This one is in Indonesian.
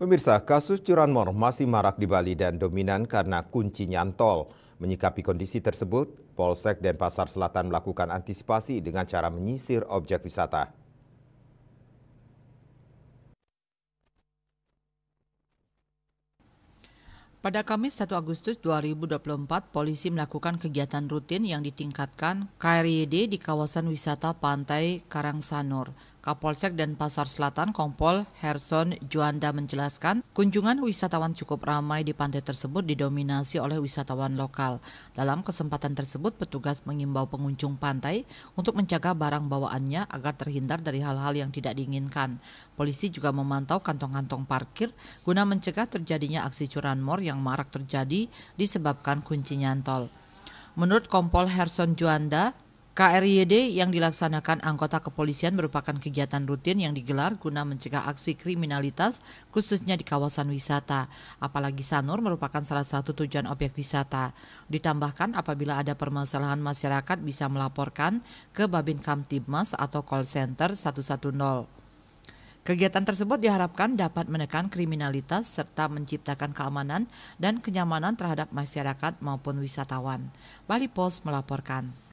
Pemirsa, kasus curanmor masih marak di Bali dan dominan karena kunci nyantol. Menyikapi kondisi tersebut, Polsek Denpasar Selatan melakukan antisipasi dengan cara menyisir objek wisata. Pada Kamis 1 Agustus 2024, polisi melakukan kegiatan rutin yang ditingkatkan KRYD di kawasan wisata Pantai Karangsanur. Kapolsek Denpasar Selatan Kompol Herson Juanda menjelaskan, kunjungan wisatawan cukup ramai di pantai tersebut didominasi oleh wisatawan lokal. Dalam kesempatan tersebut, petugas mengimbau pengunjung pantai untuk menjaga barang bawaannya agar terhindar dari hal-hal yang tidak diinginkan. Polisi juga memantau kantong-kantong parkir guna mencegah terjadinya aksi curanmor yang marak terjadi disebabkan kunci nyantol. Menurut Kompol Herson Juanda, KRYD yang dilaksanakan anggota kepolisian merupakan kegiatan rutin yang digelar guna mencegah aksi kriminalitas khususnya di kawasan wisata. Apalagi Sanur merupakan salah satu tujuan objek wisata. Ditambahkan apabila ada permasalahan masyarakat bisa melaporkan ke Babin Kamtibmas atau call center 110. Kegiatan tersebut diharapkan dapat menekan kriminalitas serta menciptakan keamanan dan kenyamanan terhadap masyarakat maupun wisatawan. Bali Post melaporkan.